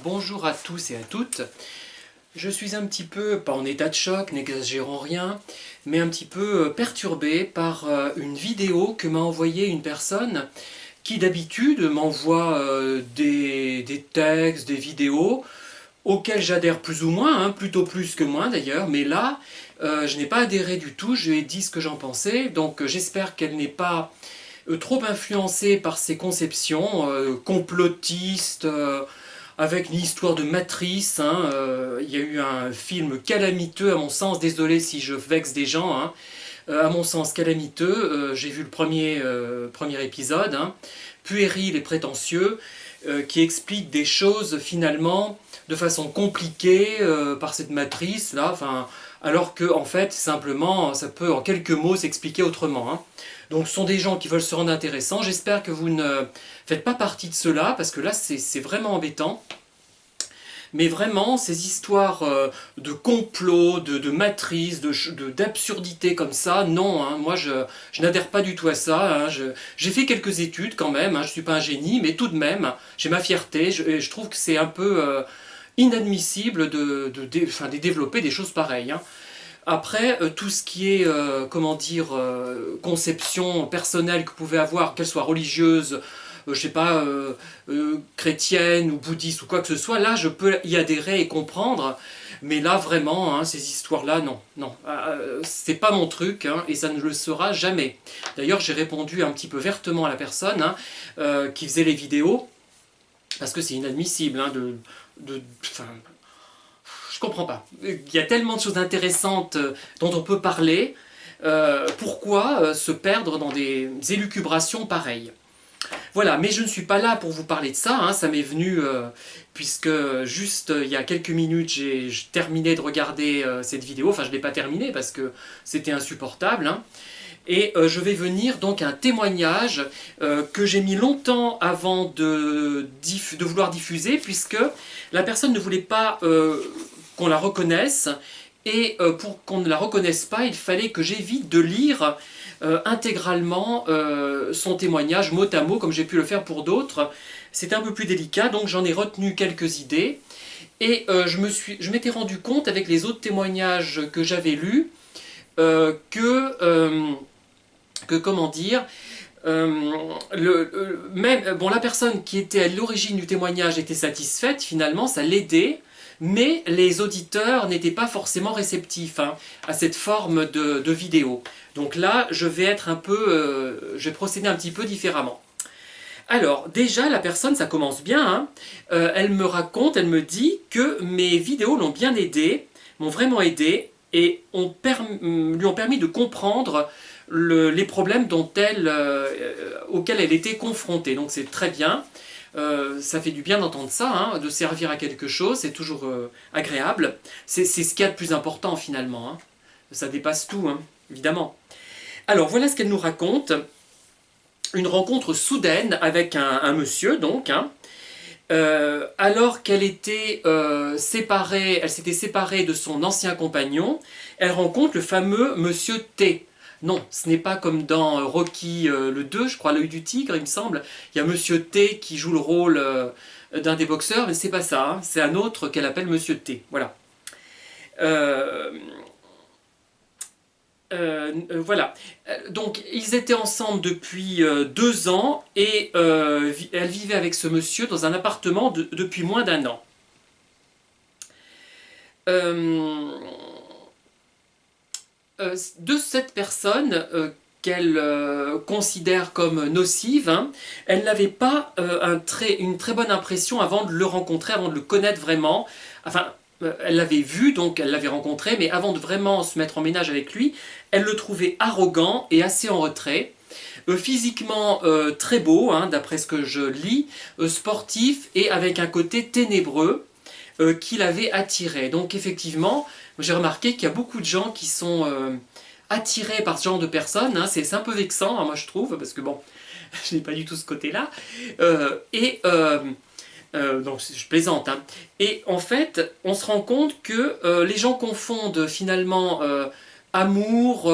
Bonjour à tous et à toutes. Je suis un petit peu, pas en état de choc, n'exagérons rien, mais un petit peu perturbé par une vidéo que m'a envoyée une personne qui d'habitude m'envoie des textes, des vidéos auxquels j'adhère plus ou moins, plutôt plus que moins d'ailleurs, mais là, je n'ai pas adhéré du tout, je lui ai dit ce que j'en pensais, donc j'espère qu'elle n'est pas trop influencée par ses conceptions complotistes, avec une histoire de matrice. Il y a eu un film calamiteux à mon sens, désolé si je vexe des gens, à mon sens calamiteux. J'ai vu le premier épisode, puéril et prétentieux, qui explique des choses finalement de façon compliquée par cette matrice là, alors que en fait simplement ça peut en quelques mots s'expliquer autrement. Donc ce sont des gens qui veulent se rendre intéressants. J'espère que vous ne faites pas partie de cela, parce que là c'est vraiment embêtant. Mais vraiment, ces histoires de complot, de matrice, d'absurdité comme ça, non, moi je n'adhère pas du tout à ça. J'ai fait quelques études quand même, je ne suis pas un génie, mais tout de même, j'ai ma fierté, je trouve que c'est un peu inadmissible de développer des choses pareilles. Après, tout ce qui est, comment dire, conception personnelle que vous pouvez avoir, qu'elle soit religieuse, je sais pas, chrétienne ou bouddhiste ou quoi que ce soit, là je peux y adhérer et comprendre, mais là vraiment, ces histoires-là, non, non, c'est pas mon truc, et ça ne le sera jamais. D'ailleurs, j'ai répondu un petit peu vertement à la personne qui faisait les vidéos, parce que c'est inadmissible, je comprends pas. Il y a tellement de choses intéressantes dont on peut parler. Pourquoi se perdre dans des élucubrations pareilles? Voilà, mais je ne suis pas là pour vous parler de ça, ça m'est venu puisque juste il y a quelques minutes j'ai terminé de regarder cette vidéo, enfin je ne l'ai pas terminée parce que c'était insupportable, et je vais venir donc à un témoignage que j'ai mis longtemps avant de vouloir diffuser, puisque la personne ne voulait pas qu'on la reconnaisse, et pour qu'on ne la reconnaisse pas, il fallait que j'évite de lire intégralement son témoignage mot à mot, comme j'ai pu le faire pour d'autres. C'était un peu plus délicat, donc j'en ai retenu quelques idées, et je m'étais rendu compte avec les autres témoignages que j'avais lus que comment dire, la personne qui était à l'origine du témoignage était satisfaite, finalement ça l'aidait, mais les auditeurs n'étaient pas forcément réceptifs à cette forme de vidéo. Donc là, je vais procéder un petit peu différemment. Alors, déjà, la personne, ça commence bien, elle me raconte, elle me dit que mes vidéos l'ont bien aidé, m'ont vraiment aidé, et lui ont permis de comprendre les problèmes auxquels elle était confrontée. Donc c'est très bien. Ça fait du bien d'entendre ça, de servir à quelque chose, c'est toujours agréable. C'est ce qu'il y a de plus important finalement. Ça dépasse tout, évidemment. Alors voilà ce qu'elle nous raconte. Une rencontre soudaine avec un monsieur, donc, alors qu'elle était séparée, elle s'était séparée de son ancien compagnon, elle rencontre le fameux monsieur T. Non, ce n'est pas comme dans Rocky le 2, je crois, l'œil du tigre, il me semble. Il y a monsieur T qui joue le rôle d'un des boxeurs, mais c'est pas ça, c'est un autre qu'elle appelle monsieur T. Voilà. Voilà. Donc, ils étaient ensemble depuis 2 ans, et elle vivait avec ce monsieur dans un appartement depuis moins d'1 an. De cette personne qu'elle considère comme nocive, elle n'avait pas une très bonne impression avant de le rencontrer, avant de le connaître vraiment. Enfin, elle l'avait vu, donc elle l'avait rencontré, mais avant de vraiment se mettre en ménage avec lui, elle le trouvait arrogant et assez en retrait. Physiquement très beau, d'après ce que je lis, sportif et avec un côté ténébreux qui l'avait attiré. Donc effectivement, j'ai remarqué qu'il y a beaucoup de gens qui sont attirés par ce genre de personnes. C'est un peu vexant, moi je trouve, parce que bon, je n'ai pas du tout ce côté-là. Donc je plaisante. Et en fait, on se rend compte que les gens confondent finalement amour,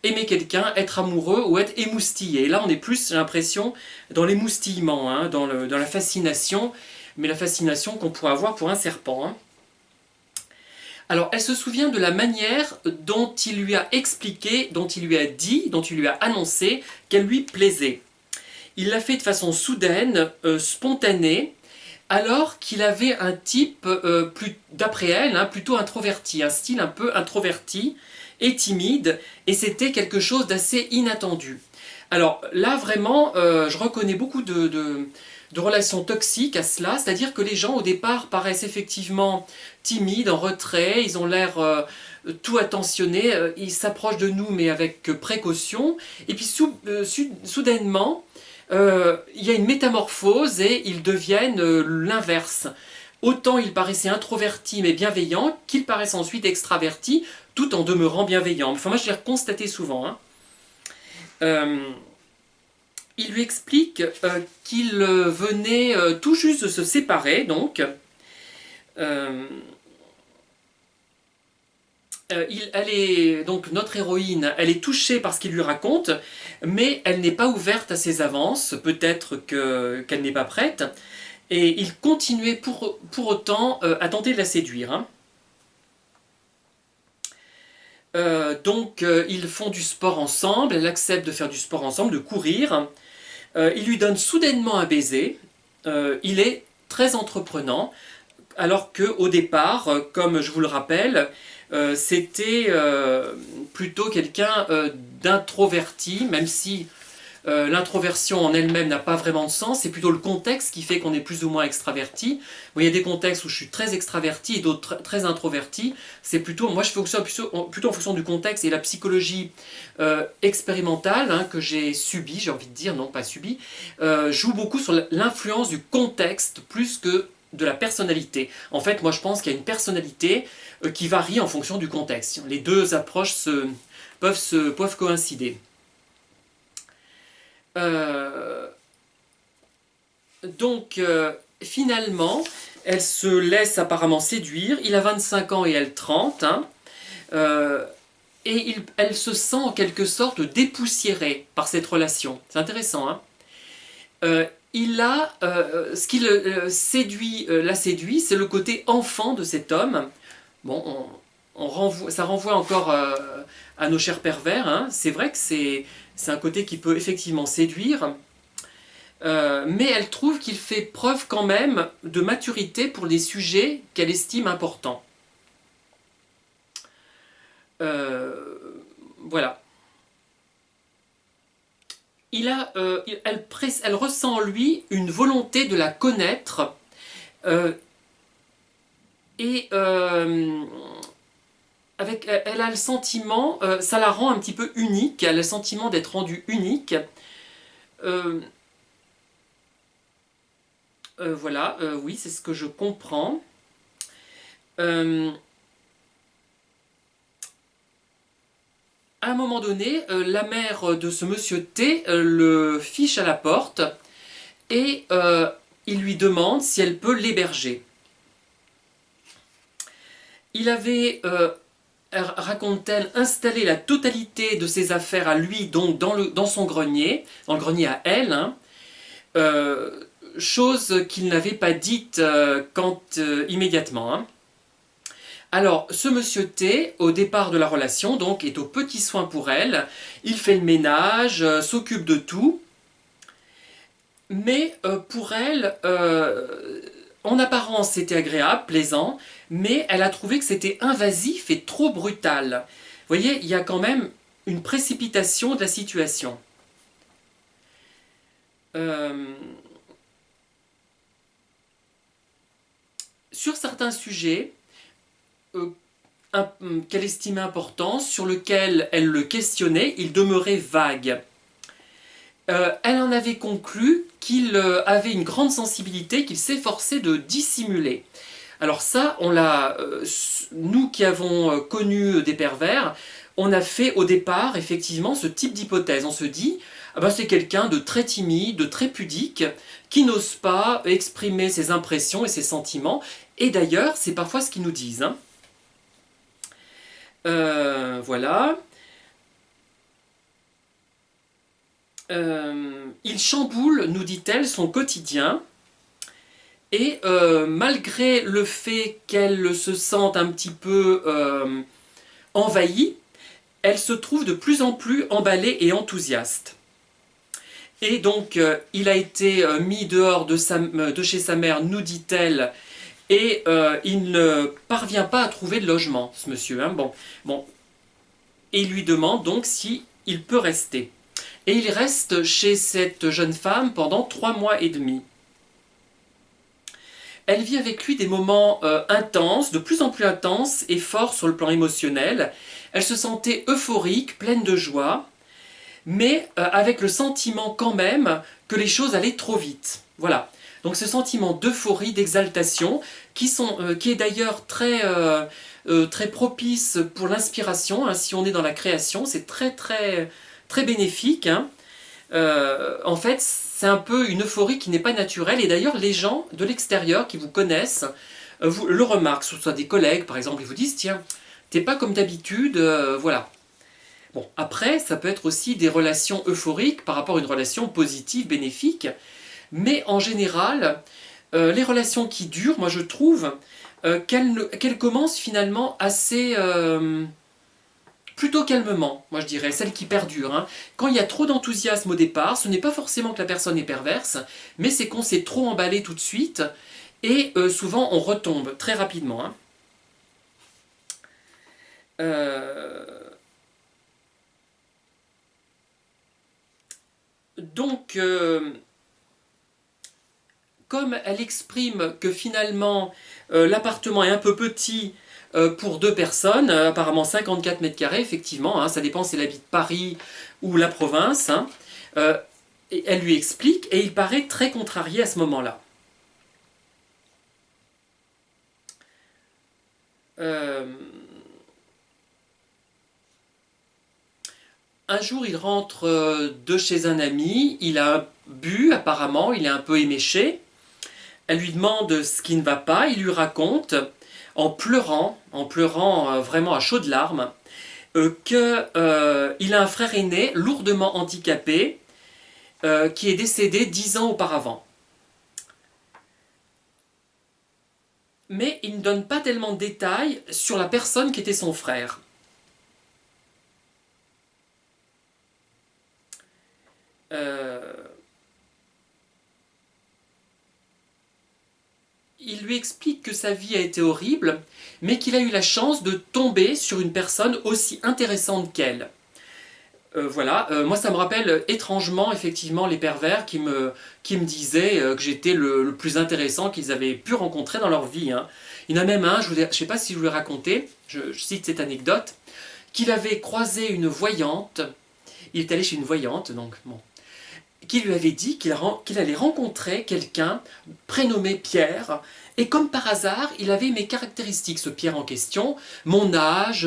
aimer quelqu'un, être amoureux ou être émoustillé. Et là, on est plus, j'ai l'impression, dans l'émoustillement, dans la fascination. mais la fascination qu'on pourrait avoir pour un serpent. Hein. Alors, elle se souvient de la manière dont il lui a expliqué, dont il lui a dit, dont il lui a annoncé qu'elle lui plaisait. Il l'a fait de façon soudaine, spontanée, alors qu'il avait un type, d'après elle, hein, plutôt introverti, un style un peu introverti et timide, et c'était quelque chose d'assez inattendu. Alors là, vraiment, je reconnais beaucoup de relations toxiques à cela, c'est-à-dire que les gens au départ paraissent effectivement timides, en retrait, ils ont l'air tout attentionnés, ils s'approchent de nous mais avec précaution, et puis soudainement, il y a une métamorphose et ils deviennent l'inverse. Autant ils paraissaient introvertis mais bienveillants, qu'ils paraissent ensuite extravertis tout en demeurant bienveillants. Enfin moi je l'ai constaté souvent. Hein. Il lui explique qu'il venait tout juste de se séparer, donc. Elle est donc notre héroïne, elle est touchée par ce qu'il lui raconte, mais elle n'est pas ouverte à ses avances, peut-être qu'elle n'est pas prête, et il continuait pour autant à tenter de la séduire. Hein. Donc ils font du sport ensemble, elle accepte de faire du sport ensemble, de courir. Il lui donne soudainement un baiser, il est très entreprenant, alors qu'au départ, comme je vous le rappelle, c'était plutôt quelqu'un d'introverti, même si l'introversion en elle-même n'a pas vraiment de sens, c'est plutôt le contexte qui fait qu'on est plus ou moins extraverti. Bon, il y a des contextes où je suis très extraverti et d'autres très introverti. C'est plutôt, moi je fonctionne plutôt en fonction du contexte et la psychologie expérimentale hein, que j'ai subie, j'ai envie de dire, non pas subie, joue beaucoup sur l'influence du contexte plus que de la personnalité. En fait, moi je pense qu'il y a une personnalité qui varie en fonction du contexte. Les deux approches peuvent coïncider. Donc, finalement, elle se laisse apparemment séduire. Il a 25 ans et elle 30. Hein. Et elle se sent en quelque sorte dépoussiérée par cette relation. C'est intéressant. Hein. Ce qui la séduit, c'est le côté enfant de cet homme. Bon, ça renvoie encore à nos chers pervers. Hein. C'est vrai que c'est un côté qui peut effectivement séduire. Mais elle trouve qu'il fait preuve quand même de maturité pour les sujets qu'elle estime importants. Voilà. Elle ressent en lui une volonté de la connaître et elle a le sentiment, ça la rend un petit peu unique, elle a le sentiment d'être rendue unique. Voilà, oui, c'est ce que je comprends. À un moment donné, la mère de ce monsieur T le fiche à la porte et il lui demande si elle peut l'héberger. Il avait, raconte-t-elle, installé la totalité de ses affaires à lui, donc dans son grenier, dans le grenier à elle, hein, chose qu'il n'avait pas dite immédiatement. Hein. Alors, ce monsieur T, au départ de la relation, donc, est aux petits soins pour elle. Il fait le ménage, s'occupe de tout. Mais pour elle, en apparence, c'était agréable, plaisant, mais elle a trouvé que c'était invasif et trop brutal. Vous voyez, il y a quand même une précipitation de la situation. Sur certains sujets, qu'elle estimait importants, sur lesquels elle le questionnait, il demeurait vague. Elle en avait conclu qu'il avait une grande sensibilité qu'il s'efforçait de dissimuler. Alors ça, nous qui avons connu des pervers, on a fait au départ effectivement ce type d'hypothèse. On se dit, ah ben, c'est quelqu'un de très timide, de très pudique, qui n'ose pas exprimer ses impressions et ses sentiments. Et d'ailleurs, c'est parfois ce qu'ils nous disent. Hein. Voilà. Il chamboule, nous dit-elle, son quotidien. Et malgré le fait qu'elle se sente un petit peu envahie, elle se trouve de plus en plus emballée et enthousiaste. Et donc, il a été mis dehors de chez sa mère, nous dit-elle, et il ne parvient pas à trouver de logement, ce monsieur. Hein. Bon. Et il lui demande donc si il peut rester. Et il reste chez cette jeune femme pendant 3 mois et demi. Elle vit avec lui des moments intenses, de plus en plus intenses et forts sur le plan émotionnel. Elle se sentait euphorique, pleine de joie, mais avec le sentiment quand même que les choses allaient trop vite. Voilà. Donc ce sentiment d'euphorie, d'exaltation, qui est d'ailleurs très propice pour l'inspiration. Hein, si on est dans la création, c'est très bénéfique. Hein. En fait, c'est un peu une euphorie qui n'est pas naturelle. Et d'ailleurs, les gens de l'extérieur qui vous connaissent vous le remarquent, que ce soit des collègues par exemple, ils vous disent tiens, t'es pas comme d'habitude, voilà. Bon, après, ça peut être aussi des relations euphoriques par rapport à une relation positive, bénéfique, mais en général, les relations qui durent, moi je trouve qu'elles commencent finalement assez plutôt calmement, moi je dirais, celles qui perdurent. Hein. Quand il y a trop d'enthousiasme au départ, ce n'est pas forcément que la personne est perverse, mais c'est qu'on s'est trop emballé tout de suite, et souvent on retombe très rapidement. Hein. Donc, comme elle exprime que finalement l'appartement est un peu petit pour 2 personnes, apparemment 54 mètres carrés, effectivement, hein, ça dépend si elle habite Paris ou la province, hein, et elle lui explique, et il paraît très contrarié à ce moment-là. Euh, un jour, il rentre de chez un ami, il a bu apparemment, il est un peu éméché, elle lui demande ce qui ne va pas, il lui raconte, en pleurant vraiment à chaudes larmes, qu'il a un frère aîné lourdement handicapé qui est décédé 10 ans auparavant. Mais il ne donne pas tellement de détails sur la personne qui était son frère. Euh, il lui explique que sa vie a été horrible, mais qu'il a eu la chance de tomber sur une personne aussi intéressante qu'elle. Voilà, moi ça me rappelle étrangement effectivement les pervers qui me disaient que j'étais le plus intéressant qu'ils avaient pu rencontrer dans leur vie. Hein. Il y en a même un, je ne sais pas si je vous l'ai raconté, je cite cette anecdote, qu'il avait croisé une voyante, il est allé chez une voyante, donc bon, qui lui avait dit qu'il allait rencontrer quelqu'un prénommé Pierre, et comme par hasard, il avait mes caractéristiques, ce Pierre en question, mon âge,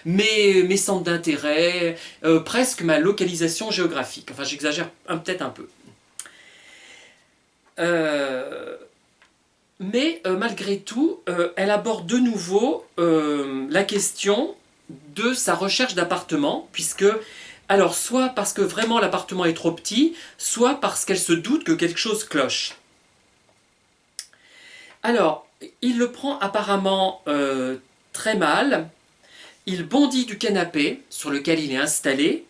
mes centres d'intérêt, presque ma localisation géographique. Enfin, j'exagère peut-être un peu. Mais malgré tout, elle aborde de nouveau la question de sa recherche d'appartement, puisque, alors, soit parce que vraiment l'appartement est trop petit, soit parce qu'elle se doute que quelque chose cloche. Alors, il le prend apparemment très mal, il bondit du canapé sur lequel il est installé,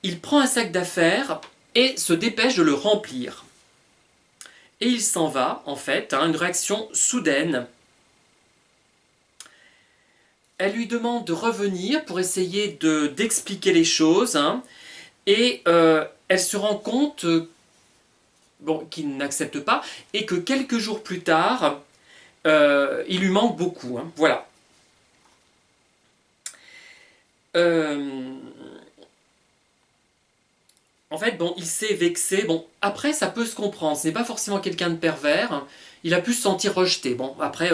il prend un sac d'affaires et se dépêche de le remplir. Et il s'en va, en fait, hein, une réaction soudaine. Elle lui demande de revenir pour essayer d'expliquer les choses, hein, et elle se rend compte bon, qu'il n'accepte pas, et que quelques jours plus tard, il lui manque beaucoup. Hein, voilà. Euh, En fait, bon, il s'est vexé. Bon, après, ça peut se comprendre. Ce n'est pas forcément quelqu'un de pervers. Il a pu se sentir rejeté. Bon, après,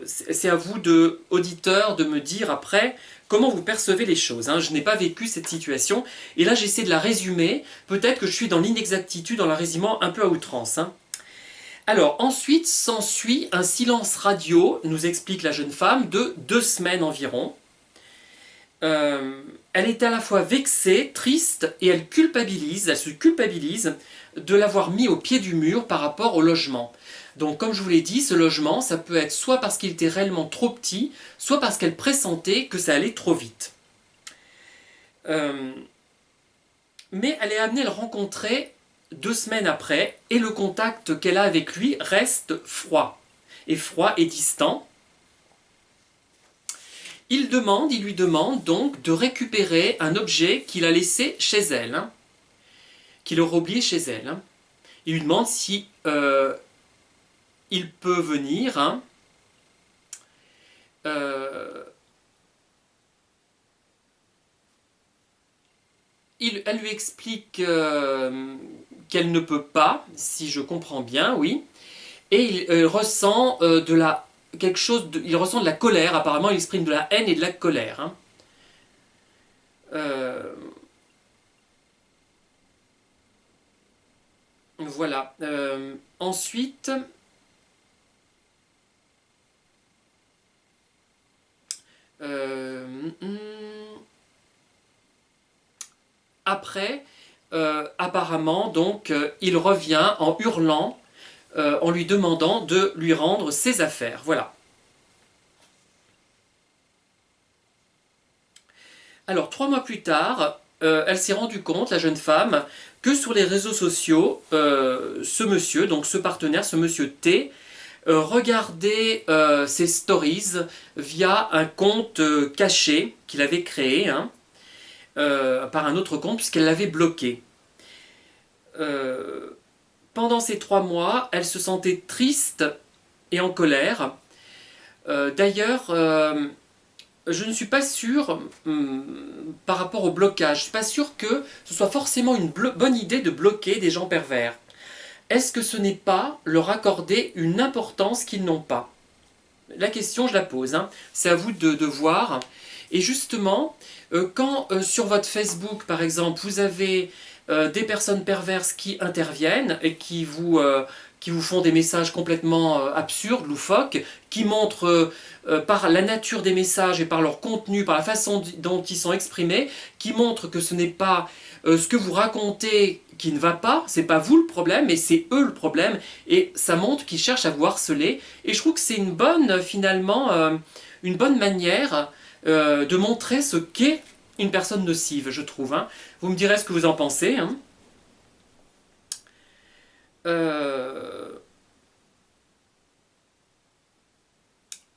c'est à vous, auditeurs, de me dire après comment vous percevez les choses. Hein. Je n'ai pas vécu cette situation. Et là, j'essaie de la résumer. Peut-être que je suis dans l'inexactitude, en la résumant un peu à outrance. Hein. Alors, ensuite, s'ensuit un silence radio, nous explique la jeune femme, de 2 semaines environ. Elle est à la fois vexée, triste, et elle se culpabilise de l'avoir mis au pied du mur par rapport au logement. Donc comme je vous l'ai dit, ce logement, ça peut être soit parce qu'il était réellement trop petit, soit parce qu'elle pressentait que ça allait trop vite. Mais elle est amenée à le rencontrer 2 semaines après, et le contact qu'elle a avec lui reste froid et distant. Il lui demande donc de récupérer un objet qu'il a laissé chez elle, hein, qu'il aurait oublié chez elle. Hein. Il lui demande si il peut venir, hein, elle lui explique qu'elle ne peut pas, si je comprends bien, oui, et il ressent il ressent de la colère, apparemment il exprime de la haine et de la colère. Hein. Voilà. Ensuite, après, apparemment, donc, il revient en hurlant, en lui demandant de lui rendre ses affaires. Voilà. Alors, 3 mois plus tard, elle s'est rendue compte, la jeune femme, que sur les réseaux sociaux, ce monsieur, donc ce partenaire, ce monsieur T, regardait ses stories via un compte caché qu'il avait créé, hein, par un autre compte, puisqu'elle l'avait bloqué. Pendant ces 3 mois, elle se sentait triste et en colère. D'ailleurs, je ne suis pas sûre, par rapport au blocage, je ne suis pas sûre que ce soit forcément une bonne idée de bloquer des gens pervers. Est-ce que ce n'est pas leur accorder une importance qu'ils n'ont pas? La question, je la pose, hein. C'est à vous de voir. Et justement, quand sur votre Facebook, par exemple, vous avez des personnes perverses qui interviennent et qui vous font des messages complètement absurdes, loufoques, qui montrent par la nature des messages et par leur contenu, par la façon dont ils sont exprimés, qui montrent que ce n'est pas ce que vous racontez qui ne va pas, c'est pas vous le problème, mais c'est eux le problème, et ça montre qu'ils cherchent à vous harceler, et je trouve que c'est une bonne, finalement, une bonne manière de montrer ce qu'est une personne nocive, je trouve. Hein. Vous me direz ce que vous en pensez. Hein.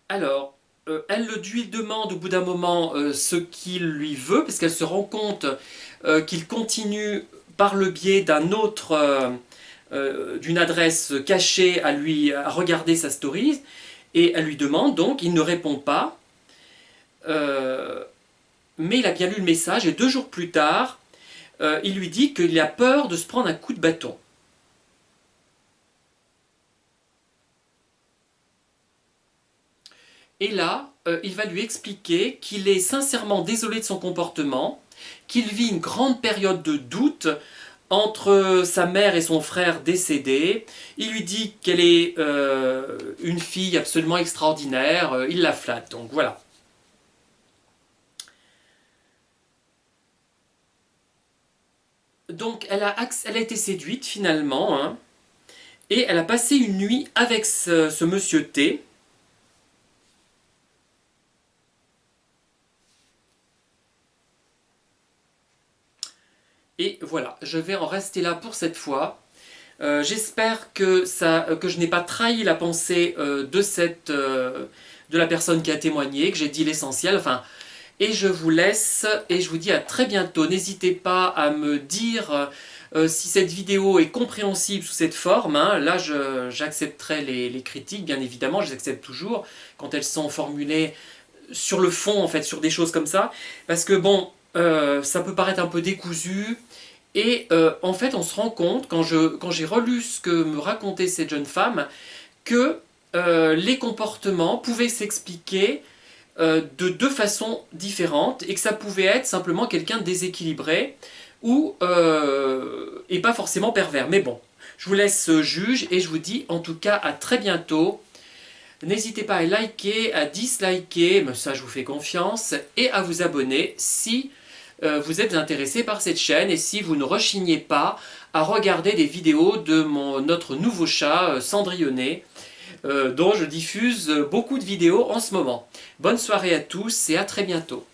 Alors, elle lui demande au bout d'un moment ce qu'il lui veut, parce qu'elle se rend compte qu'il continue par le biais d'une adresse cachée à regarder sa story, et elle lui demande donc, il ne répond pas, mais il a bien lu le message, et 2 jours plus tard, il lui dit qu'il a peur de se prendre un coup de bâton. Et là, il va lui expliquer qu'il est sincèrement désolé de son comportement, qu'il vit une grande période de doute entre sa mère et son frère décédés. Il lui dit qu'elle est une fille absolument extraordinaire, il la flatte, donc voilà. Donc elle a été séduite finalement, hein, et elle a passé une nuit avec ce monsieur T. Et voilà, je vais en rester là pour cette fois. J'espère que je n'ai pas trahi la pensée de la personne qui a témoigné, que j'ai dit l'essentiel. Enfin, et je vous laisse et je vous dis à très bientôt. N'hésitez pas à me dire si cette vidéo est compréhensible sous cette forme. Hein. Là, j'accepterai les critiques, bien évidemment, je les accepte toujours quand elles sont formulées sur le fond, en fait, sur des choses comme ça. Parce que bon, ça peut paraître un peu décousu. Et en fait, on se rend compte, quand j'ai relu ce que me racontait cette jeune femme, que les comportements pouvaient s'expliquer de 2 façons différentes, et que ça pouvait être simplement quelqu'un de déséquilibré, et pas forcément pervers. Mais bon, je vous laisse juge, et je vous dis en tout cas à très bientôt. N'hésitez pas à liker, à disliker, mais ça je vous fais confiance, et à vous abonner si vous êtes intéressé par cette chaîne et si vous ne rechignez pas à regarder des vidéos de notre nouveau chat Cendrillonnet, dont je diffuse beaucoup de vidéos en ce moment. Bonne soirée à tous et à très bientôt.